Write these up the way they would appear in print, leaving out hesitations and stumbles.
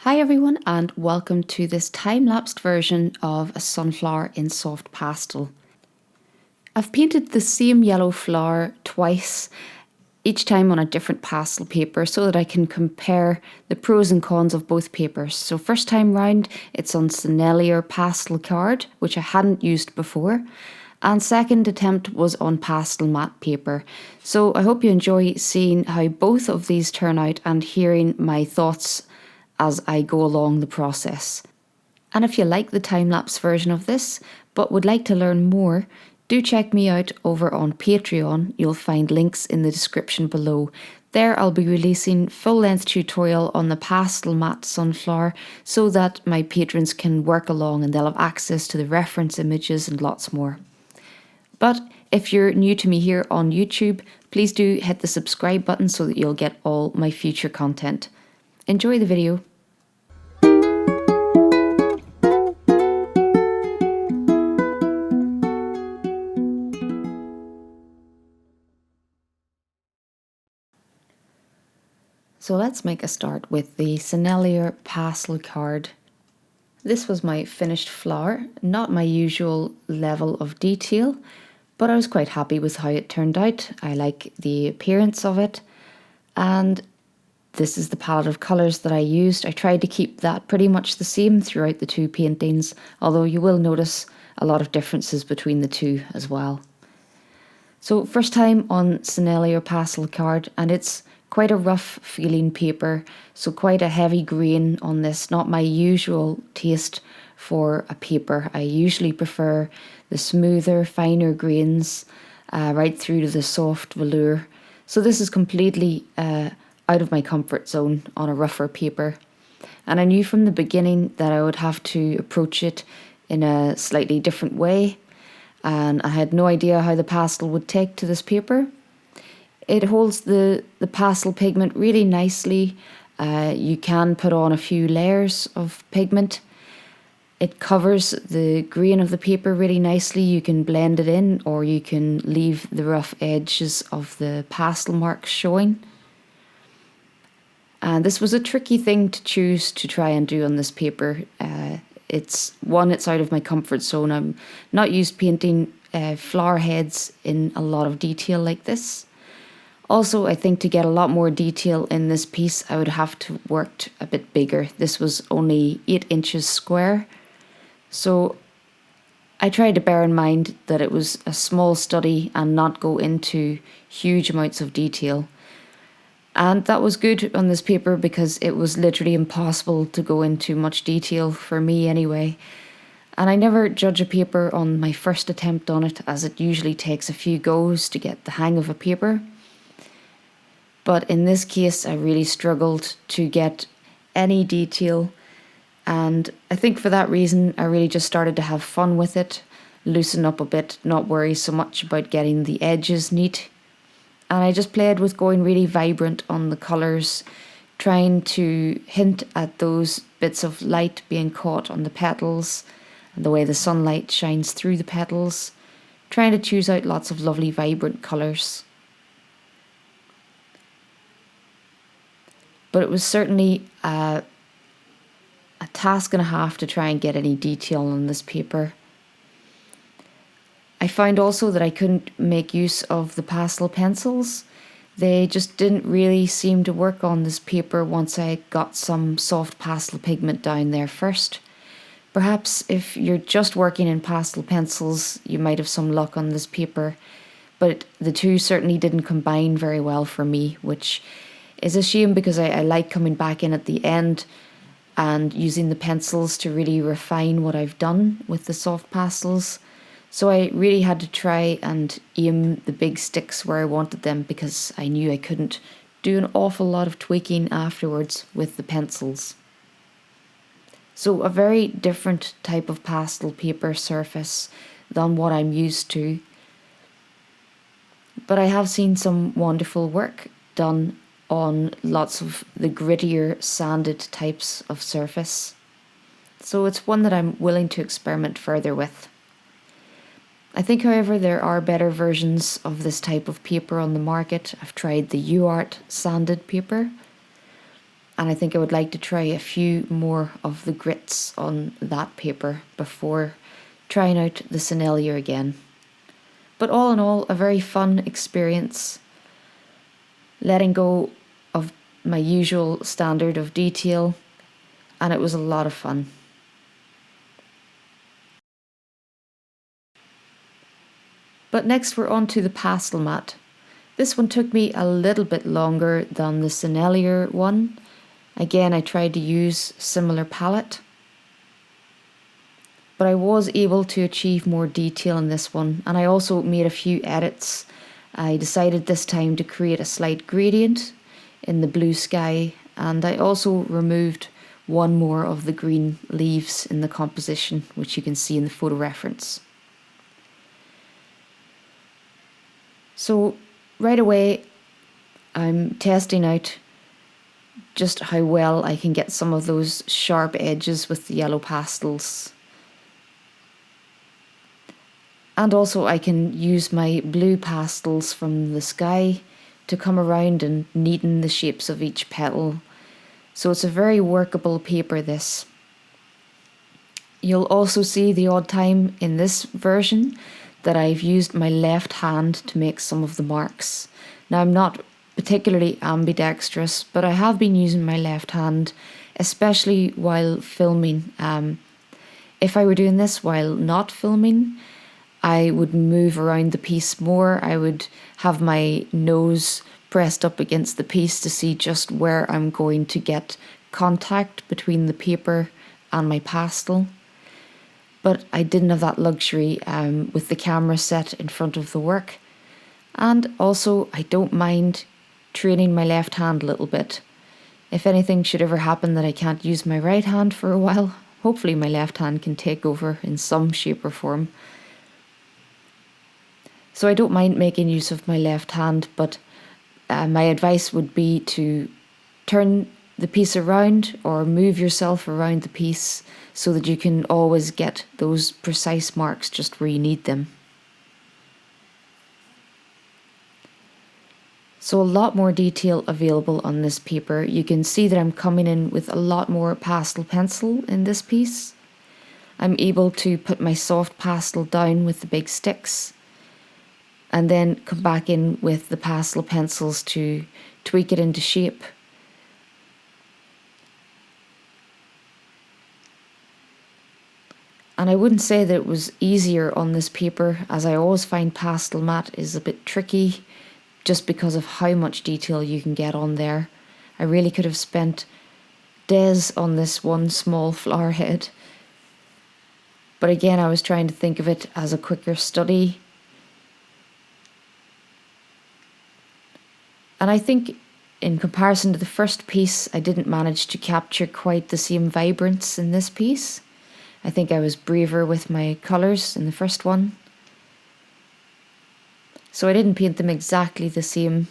Hi everyone, and welcome to this time-lapsed version of a sunflower in soft pastel. I've painted the same yellow flower twice, each time on a different pastel paper so that I can compare the pros and cons of both papers. So first time round it's on Sennelier pastel card, which I hadn't used before, and second attempt was on Pastelmat paper. So I hope you enjoy seeing how both of these turn out and hearing my thoughts as I go along the process. And if you like the time-lapse version of this, but would like to learn more, do check me out over on Patreon. You'll find links in the description below. There I'll be releasing full-length tutorial on the Pastelmat sunflower so that my patrons can work along and they'll have access to the reference images and lots more. But if you're new to me here on YouTube, please do hit the subscribe button so that you'll get all my future content. Enjoy the video. So let's make a start with the Sennelier pastel card. This was my finished flower, not my usual level of detail, but I was quite happy with how it turned out. I like the appearance of it, and this is the palette of colours that I used. I tried to keep that pretty much the same throughout the two paintings, although you will notice a lot of differences between the two as well. So first time on Sennelier pastel card, and it's quite a rough feeling paper, so quite a heavy grain on this, not my usual taste for a paper. I usually prefer the smoother, finer grains right through to the soft velour. So this is completely out of my comfort zone on a rougher paper. And I knew from the beginning that I would have to approach it in a slightly different way, and I had no idea how the pastel would take to this paper. It holds the pastel pigment really nicely. You can put on a few layers of pigment. It covers the grain of the paper really nicely. You can blend it in, or you can leave the rough edges of the pastel marks showing. And this was a tricky thing to choose to try and do on this paper. It's out of my comfort zone. I'm not used painting flower heads in a lot of detail like this. Also, I think to get a lot more detail in this piece, I would have to work a bit bigger. This was only 8 inches square. So I tried to bear in mind that it was a small study and not go into huge amounts of detail. And that was good on this paper because it was literally impossible to go into much detail for me anyway. And I never judge a paper on my first attempt on it, as it usually takes a few goes to get the hang of a paper. But in this case, I really struggled to get any detail. And I think for that reason, I really just started to have fun with it, loosen up a bit, not worry so much about getting the edges neat. And I just played with going really vibrant on the colours, trying to hint at those bits of light being caught on the petals, and the way the sunlight shines through the petals, trying to choose out lots of lovely vibrant colours. But it was certainly a task and a half to try and get any detail on this paper. I found also that I couldn't make use of the pastel pencils. They just didn't really seem to work on this paper once I got some soft pastel pigment down there first. Perhaps if you're just working in pastel pencils, you might have some luck on this paper, but the two certainly didn't combine very well for me, which is a shame because I like coming back in at the end and using the pencils to really refine what I've done with the soft pastels. So I really had to try and aim the big sticks where I wanted them because I knew I couldn't do an awful lot of tweaking afterwards with the pencils. So a very different type of pastel paper surface than what I'm used to. But I have seen some wonderful work done on lots of the grittier sanded types of surface. So it's one that I'm willing to experiment further with. I think, however, there are better versions of this type of paper on the market. I've tried the UArt sanded paper, and I think I would like to try a few more of the grits on that paper before trying out the Sennelier again. But all in all, a very fun experience, letting go of my usual standard of detail, and it was a lot of fun. But next we're on to the Pastelmat. This one took me a little bit longer than the Sennelier one. Again, I tried to use similar palette, but I was able to achieve more detail in this one, and I also made a few edits. I decided this time to create a slight gradient in the blue sky, and I also removed one more of the green leaves in the composition, which you can see in the photo reference. So right away, I'm testing out just how well I can get some of those sharp edges with the yellow pastels. And also I can use my blue pastels from the sky to come around and neaten the shapes of each petal. So it's a very workable paper, this. You'll also see the odd time in this version that I've used my left hand to make some of the marks. Now I'm not particularly ambidextrous, but I have been using my left hand, especially while filming. If I were doing this while not filming, I would move around the piece more. I would have my nose pressed up against the piece to see just where I'm going to get contact between the paper and my pastel. But I didn't have that luxury with the camera set in front of the work. And also, I don't mind training my left hand a little bit. If anything should ever happen that I can't use my right hand for a while, hopefully my left hand can take over in some shape or form. So I don't mind making use of my left hand, but my advice would be to turn the piece around or move yourself around the piece so that you can always get those precise marks just where you need them. So a lot more detail available on this paper. You can see that I'm coming in with a lot more pastel pencil in this piece. I'm able to put my soft pastel down with the big sticks and then come back in with the pastel pencils to tweak it into shape. And I wouldn't say that it was easier on this paper, as I always find Pastelmat is a bit tricky just because of how much detail you can get on there. I really could have spent days on this one small flower head. But again, I was trying to think of it as a quicker study. And I think in comparison to the first piece, I didn't manage to capture quite the same vibrance in this piece. I think I was braver with my colours in the first one. So I didn't paint them exactly the same.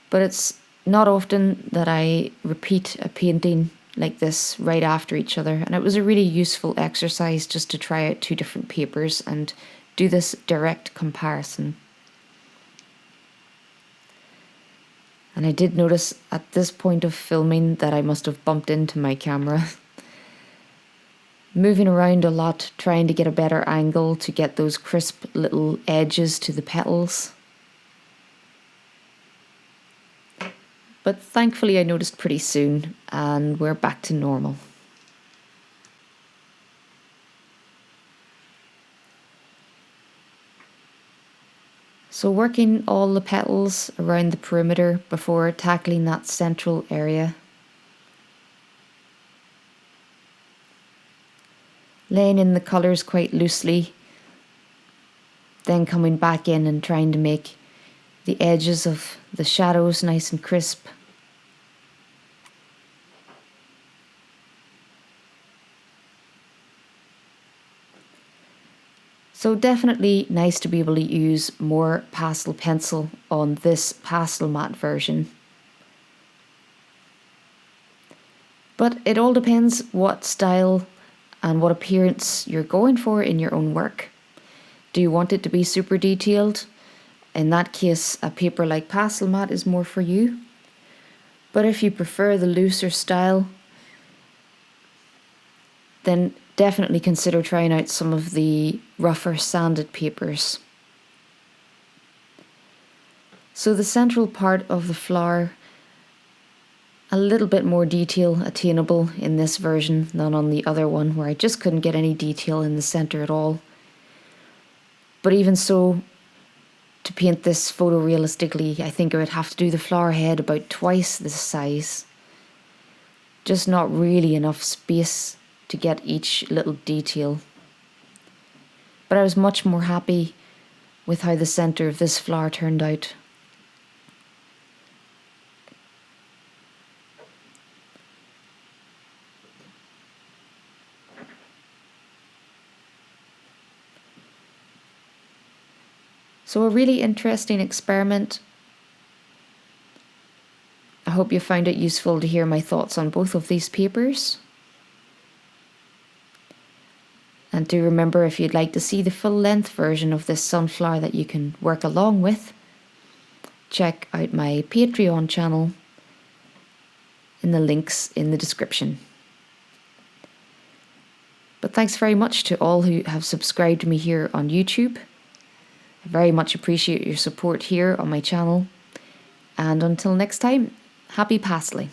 But it's not often that I repeat a painting like this right after each other. And it was a really useful exercise just to try out two different papers and do this direct comparison. And I did notice at this point of filming that I must have bumped into my camera. Moving around a lot, trying to get a better angle to get those crisp little edges to the petals. But thankfully I noticed pretty soon and we're back to normal. So working all the petals around the perimeter before tackling that central area. Laying in the colours quite loosely, then coming back in and trying to make the edges of the shadows nice and crisp. So definitely nice to be able to use more pastel pencil on this Pastelmat version. But it all depends what style and what appearance you're going for in your own work. Do you want it to be super detailed? In that case, a paper like Pastelmat is more for you. But if you prefer the looser style, then definitely consider trying out some of the rougher sanded papers. So the central part of the flower, a little bit more detail attainable in this version than on the other one, where I just couldn't get any detail in the center at all. But even so, to paint this photorealistically, I think I would have to do the flower head about twice this size. Just not really enough space to get each little detail. But I was much more happy with how the center of this flower turned out. So a really interesting experiment. I hope you found it useful to hear my thoughts on both of these papers. And do remember, if you'd like to see the full length version of this sunflower that you can work along with, check out my Patreon channel in the links in the description. But thanks very much to all who have subscribed to me here on YouTube. I very much appreciate your support here on my channel. And until next time, happy pasteling.